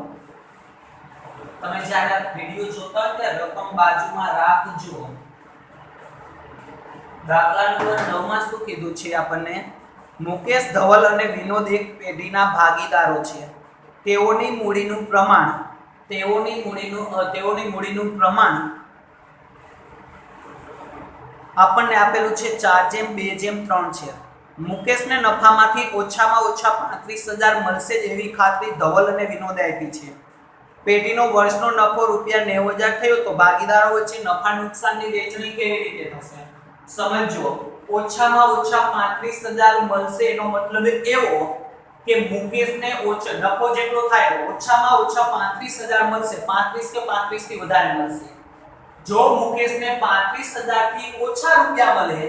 તમે જ્યારે વિડિયો જોતા હોય ત્યારે રકમ બાજુમાં રાખજો। દાખલા નંબર 9 માં શું કીધું છે આપણને મુકેશ ધવલ અને વિનોદ એક પેઢીના ભાગીદારો છે। તેઓની મૂડીનું પ્રમાણ આપણને આપેલું છે 4:2:3 છે. મુકેશને નફામાંથી ઓછામાં ઓછા 35,000 મળશે જ એવી ખાતરી ધવલ અને વિનોદે આપી છે. પેઢીનો વર્ષનો નફો ₹90,000 થયો તો ભાગીદારો વચ્ચે નફા નુકસાનની વહેંચણી કેવી રીતે થશે? સમજો, ઓછામાં ઓછા 35,000 મળશે એનો મતલબ એવો કે મુકેશને નફો જેટલો થાય ઓછામાં ઓછા 35,000 મળશે, 35 કે 35 થી વધારે મળશે. જો મુકેશને 35,000 થી ઓછા રૂપિયા મળે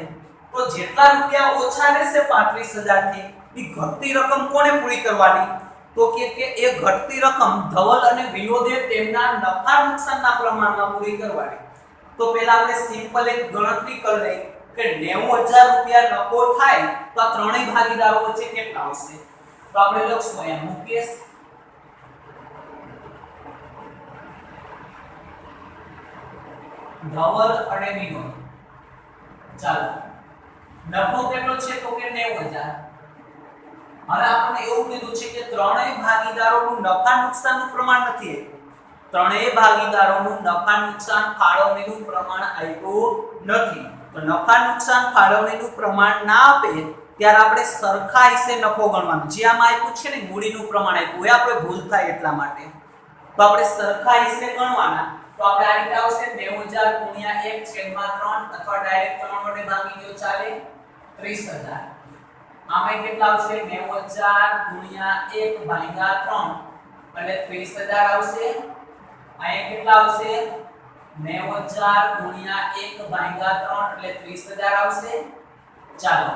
તો જેટલા રૂપિયા ઓછા રહેશે 35,000 થી એ ઘટતી રકમ કોને પૂરી કરવાની? તો કે એ ઘટતી રકમ ધવલ અને વિનોદે તેમના નફા નુકસાનના પ્રમાણમાં પૂરી કરવાની. તો પહેલા આપણે સિમ્પલ એક ગણતરી કરી લઈએ કે 90,000 રૂપિયા નફો થાય તો આ ત્રણેય ભાગીદારો વચ્ચે કેટલા આવશે? તો આપણે લખશું અહીંયા મુકેશ, ધવલ અને વિનોદ. ચાલો, નફો કેટલો છે? તો કે 90,000. હવે આપણે એવું કીધું છે કે ત્રણેય ભાગીદારોનું નફા નુકસાનનું પ્રમાણ નથી આપ્યું. ત્રણેય ભાગીદારોનું નફા નુકસાન ફાળવણીનું પ્રમાણ આપ્યું નથી. તો નફા નુકસાન ફાળવણીનું પ્રમાણ ના આપે ત્યારે આપણે સરખા હિસ્સે નફો ગણવાનો. જે આમાં આપ્યું છે ને મૂડીનું પ્રમાણ આપ્યું એ આપણે ભૂલ થાય એટલા માટે. તો આપણે સરખા હિસ્સે ગણવાના. તો આપણે આ રીતે આવશે 90,000 ગુણ્યા 1/3 અથવા ડાયરેક્ટ 3 વડે ભાગી દો ચાલે 30,000. આમાં કેટલા આવશે? 90,000 ગુણ્યા 1/3 એટલે 30,000 આવશે. અહીંયા કેટલા આવશે? 90,000 ગુણ્યા 1/3 એટલે 30,000 આવશે. ચાલો,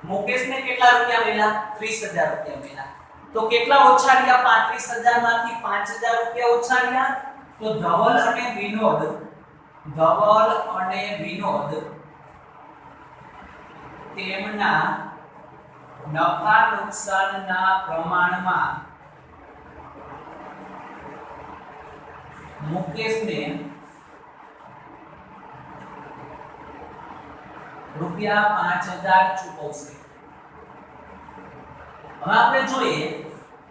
મુકેશને કેટલા રૂપિયા મળ્યા? 30,000 રૂપિયા મળ્યા. તો કેટલા ઓછા રહ્યા? 35,000 માંથી 5,000 રૂપિયા ઓછા રહ્યા. તો ધવલ અને વિનોદ તેમના નફા નુકસાનના પ્રમાણમાં મુકેશને ₹5,000 ચૂકવશે. હવે આપણે જોઈએ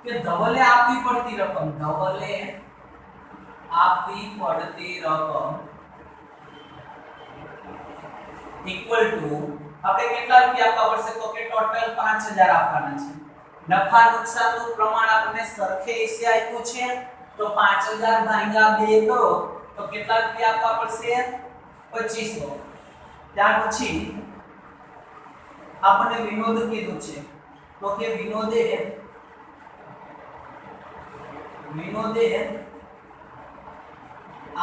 કે ધવલે આપવી પડતી રકમ ઇક્વલ ટુ આપણે કેટલા રૂપિયા આપવા પડશે? તો કે ટોટલ 5,000 આપવાના છે. નફા નુકસાનનું પ્રમાણ આપણને સરખે હિસ્સે આપ્યું છે તો 5,000 ભાગ્યા 2 કરો તો કેટલા રૂપિયા આપવા પડશે? 2500. ત્યાર પછી આપણને વિનોદ કીધું છે તો કે વિનોદે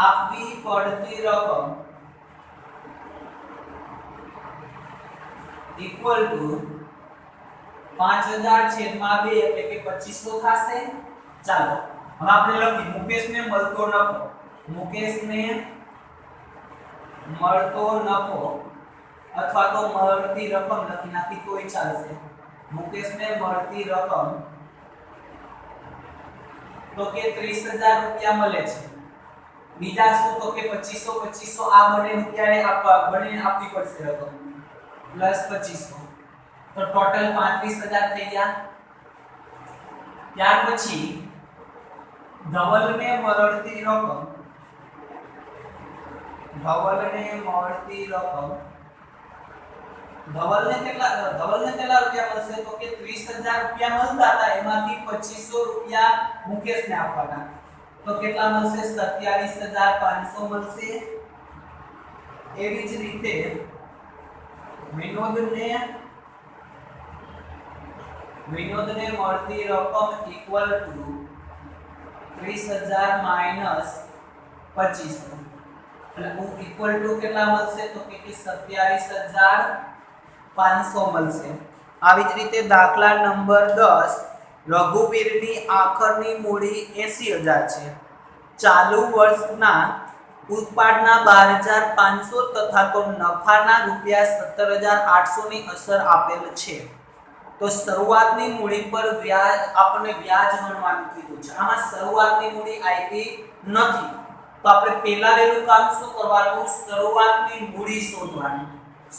આપવી પડતી રકમ ઇક્વલ ટુ 5,000 છેદમાં 2 એટલે કે 2500 થશે. ચાલો, હવે આપણે લખી મુકેશને મળતો નફો અથવા તો મળતી રકમ લખી નાખી તોય ચાલશે. મુકેશને મળતી રકમ તો કે 30,000 રૂપિયા મળે છે. બીજા શું? તો કે 2500 આ બંને રૂપિયાએ આપવી પડશે રકમ પ્લસ 2500 તો ટોટલ 35,000 થઈ ગયા. ત્યાર પછી ધવલને મળતી રકમ ધવલને કેટલા રૂપિયા મળશે? તો કે 30,000 રૂપિયા મળતા હતા એમાંથી 2500 રૂપિયા મુકેશને આપવાના. તો કેટલા મળશે? 27,500 મળશે. એવી જ રીતે વિનોદને મળતી રકમ ઇક્વલ ટુ 30,000 માઈનસ 2500 એટલે ઇક્વલ ટુ કેટલા મળશે? તો કે 27,500 મળશે. આવી જ રીતે દાખલા નંબર 10 રઘુવીરની આખરની મૂડી 80,000 છે. ચાલુ વર્ષના ઉત્પાદનના 12,500 તથા તો નફાના ₹17,800 ની અસર આપેલ છે. તો શરૂઆતની મૂડી પર વ્યાજ આપણને વ્યાજ ગણવાનું કીધું છે. આમાં શરૂઆતની મૂડી આપી નથી તો આપણે પહેલા વેલું કામ શું કરવાનું? શરૂઆતની મૂડી શોધવાની.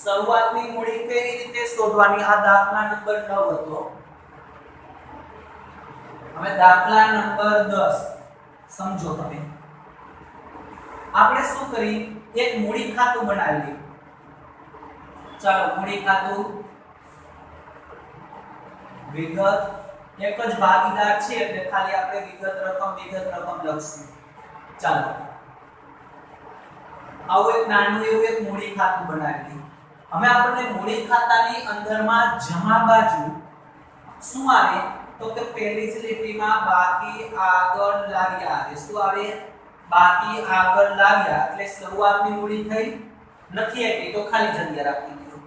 શરૂઆતની મૂડી કેવી રીતે શોધવાની? આ દાખલા નંબર 9 હતો. હવે દાખલા નંબર 10 સમજો તમે. આપણે શું કરી એક મૂડી ખાતું બનાવી લઈએ. ચાલો મૂડી ખાતું વિગત એક જ ભાગીદાર છે એટલે ખાલી આપણે વિગત રકમ લખશું. ચાલો આવું એક નાનું એવું એક મૂડી ખાતું બનાવી લઈએ. હવે આપણને મૂડી ખાતાની અંદરમાં જમા બાજુ શું આવે તો કે પહેલી જ લીટીમાં બાકી આગળ લાવ્યા આવે. શું આવે? બાકી આગળ લાવ્યા એટલે શરૂઆતની મૂડી થઈ નથી એટલી તો ખાલી જગ્યા રાખી દીધું.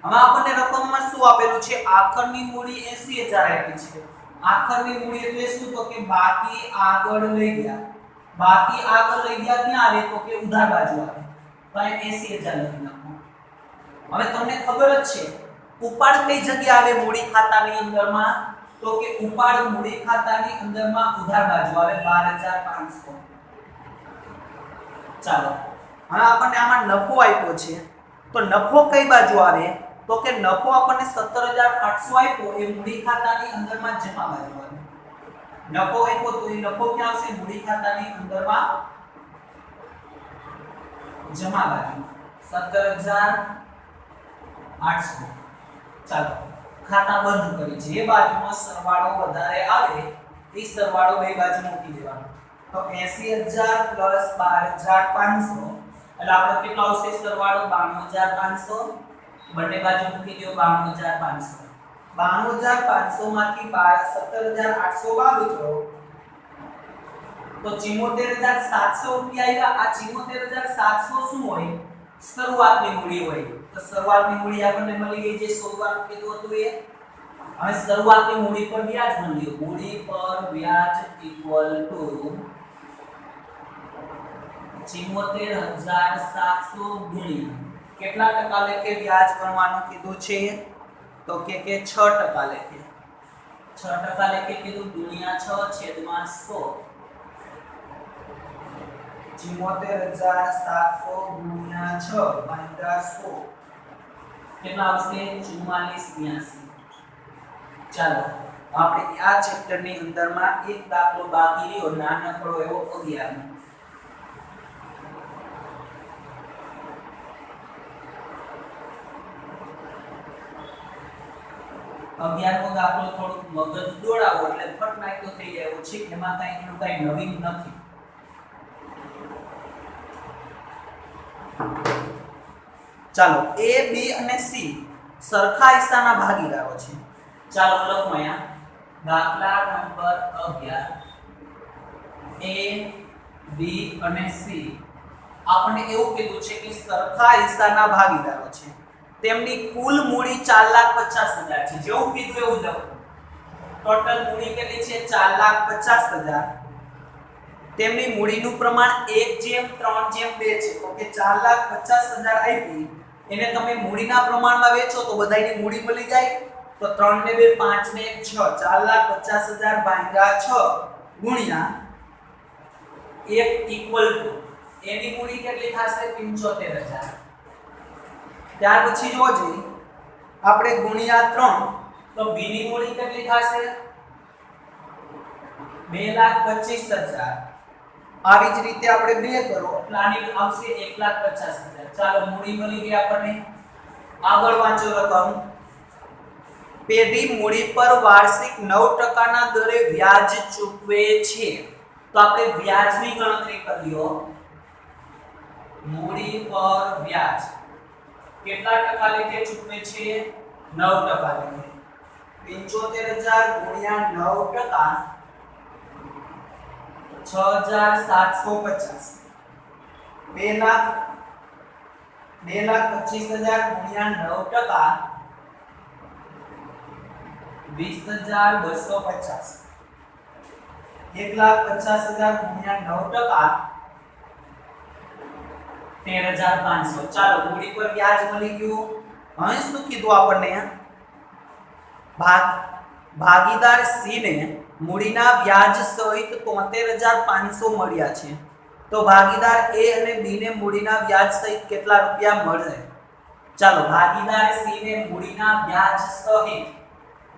હવે આપણને રકમમાં શું આપેલું છે? આખરની મૂડી 80000 આપી છે. આખરની મૂડી એટલે શું તો કે બાકી આગળ લઈ ગયા. બાકી આગળ લઈ ગયા ક્યાં આવે તો કે ઉધાર બાજુ આવે. તો અહીં 80000 લખી નાખો. હવે તમને ખબર જ છે ઉપાડ કઈ જગ્યા આવે મૂડી ખાતાની અંદરમાં તો કે ઉપાડ મૂડી ખાતાની અંદરમાં ઉધાર બાજુ આવે 12500. ચાલો હવે આપણને આમાં નફો આપ્યો છે તો નફો કઈ બાજુ આવે તો કે નફો આપણને 17800 આપ્યો એ મૂડી ખાતાની અંદરમાં જમા બાજુ આવે. નફો આપ્યો તો એ નફો ક્યાં આવશે? મૂડી ખાતાની અંદરમાં જમા બાજુ 17800. ચાલો ખાતા બંધ કરી જે બાજુમાં સરવાળો વધારે આવે એ સરવાળો બે બાજુ મૂકી દેવાનો. તો 80000 પ્લસ 12500 એટલે આપણે કેટલો આવશે સરવાળો? 92500. બંને બાજુ મૂકી દો 92500. 92500 માંથી 17800 બાદ કરો તો 74700 રૂપિયા આવ્યા. આ 74700 શું હોય? શરૂઆતની મૂડી હોય. તો શરૂઆતની મૂડી આપણને મળી ગઈ જે શરૂઆત કીધું હતું એ. હવે શરૂઆતની મૂડી પર વ્યાજ મળ્યું. મૂડી પર વ્યાજ ઇક્વલ ટુ 74700 ગુણ્યા કેટલા ટકા લેખે વ્યાજ ગણવાનું કીધું છે તો કે 6% લેખે. 6% લેખે કીધું ગુણ્યા 6/100. 74700 ગુણ્યા 6/100 કેટલા આવશે? 4482. ચાલો આપણે આ ચેપ્ટરની અંદરમાં એક દાખલો બાકી રહ્યો નાનકડો એવો 11. અગિયારમો દાખલો થોડુંક મગજ દોડાવો એટલે ફટ નાખ્યો થઈ જાય એવું છે. એમાં કઈ નવીન નથી. ચાલો A, B અને C સરખા હિસ્સાના ભાગીદારો છે. ચાલો લખો અહીંયા દાખલા નંબર 11 A, B અને C આપણને એવું કીધું છે કે સરખા હિસ્સાના ભાગીદારો છે. તેમની કુલ મૂડી 4,50,000 છે. જેવું કીધું એવું લખો. ટોટલ મૂડી કેટલી છે? 4,50,000. તેમની મૂડીનું પ્રમાણ 1:3:2 છે. તો કે 4,50,000 આપી એને તમે મૂડીના પ્રમાણમાં વેચો તો બધાયની મૂડી મળી જાય. તો 3 ને 2 5 ને 1 6 4,50,000 ભાગ્યા 6 ગુણ્યા 1 ઇક્વલ ટુ એની મૂડી કેટલી થશે? 75,000. ત્યાર પછી જો જોઈએ આપણે ગુણ્યા 3 તો B ની મૂડી કેટલી થશે? 2,25,000. આવી જ રીતે આપણે 2 કરો એટલે આની આવશે 1,50,000. ચાલો મૂડી મળી ગઈ આપણને. આગળ વાંચો રકમ. પેઢી મૂડી પર વાર્ષિક 9% ના દરે વ્યાજ ચૂકવે છે. તો આપણે વ્યાજની ગણતરી કરીયો. મૂડી પર વ્યાજ કેટલા ટકા લેખે ચૂકવે છે? 9% લેખે. 75,000 ગુણ્યા 9% 6,750. 2,25,000 ગુણ્યા 9% 20,250. 1,50,000 ગુણ્યા 9% 13,500. ચાલો મૂડી પર વ્યાજ મળી ગયું. હવે શું કીધું આપણને? ભાગીદાર C ને મૂડીના વ્યાજ સહિત 73,500 મળ્યા છે. તો ભાગીદાર A અને B ને મૂડીના વ્યાજ સહિત કેટલા રૂપિયા મળશે? ચાલો ભાગીદાર C ને મૂડીના વ્યાજ સહિત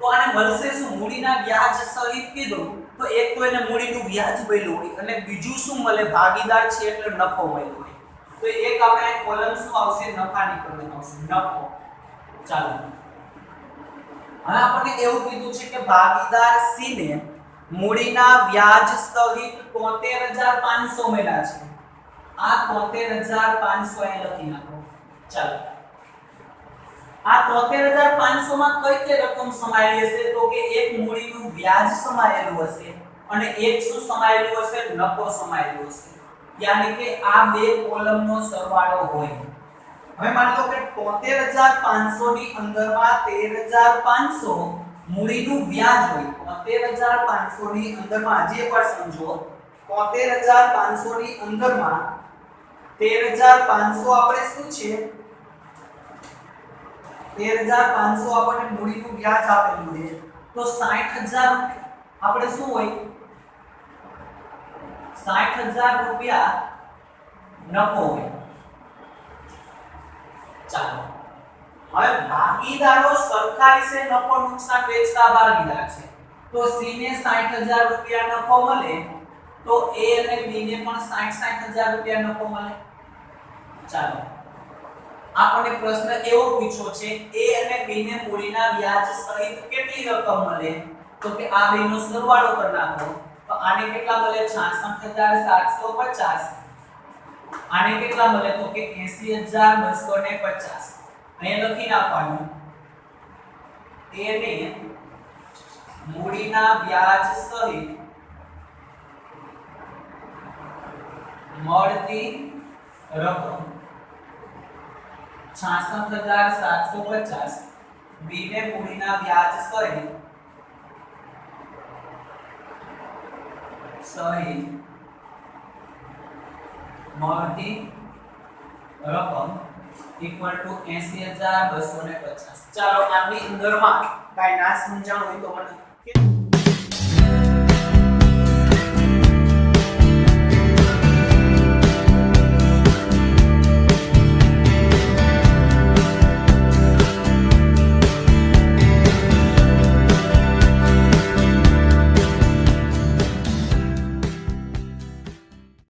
તો આને મળશે શું? મૂડીના વ્યાજ સહિત કીધું તો એક તો એને મૂડીનું વ્યાજ મળ્યું હોય અને બીજું શું મળે, ભાગીદાર છે એટલે નફો મળ્યો હોય. તો એક આપણે કોલમ શું આવશે, નફાની કોલમ આવશે, નફો. ચાલો હવે આપણને એવું કીધું છે કે ભાગીદાર સી ને મૂડીના વ્યાજ સહિત 73500 મળ્યા છે. આ 73500 અહીં લખી નાખો. ચાલો આ 73500 માં કઈ કઈ રકમ સમાયેલી હશે, તો કે એક મૂડીનું વ્યાજ સમાયેલું હશે અને એક શું સમાયેલું હશે, નફો સમાયેલું હશે. યાની કે આ બે કોલમનો સરવાળો હોય. હવે માની લો કે 73500 ની અંદરમાં 13500 મૂડીનું વ્યાજ હોય. 73500 ની અંદરમાં હજી એકવાર સમજો, 73500 ની અંદરમાં 13500 આપણે શું છે, 13500 આપણને મૂડીનું વ્યાજ આપેલું છે. તો 60000 આપણે શું હોય, 60000 રૂપિયા નફો હોય. ચાલો હવે ભાગીદારો સરખા રીતે નફો નુકસાન વેચતા ભાગીદાર છે. તો સી ને 60000 રૂપિયા નફો મળે તો એ અને બી ને પણ 60000 રૂપિયા નફો મળે. ચાલો આપણને પ્રશ્ન એવો પૂછ્યો છે એ અને બી ને મૂડીના વ્યાજ સહિત કેટલી રકમ મળે, તો કે આ બેનો સરવાળો કરી નાખો. તો આને કેટલા મળે, 66750. આને કેટલા મળે, તો કે 80250. અહીંયા લખી નાખવાનું એને મૂડીના વ્યાજ સહિત મળતી રકમ 66750, બી ને મૂડીના વ્યાજ સહિત મળતી રકમ ઇક્વલ ટુ 80250. ચાલો આની અંદરમાં કાઈ ના સમજાણું હોય તો મને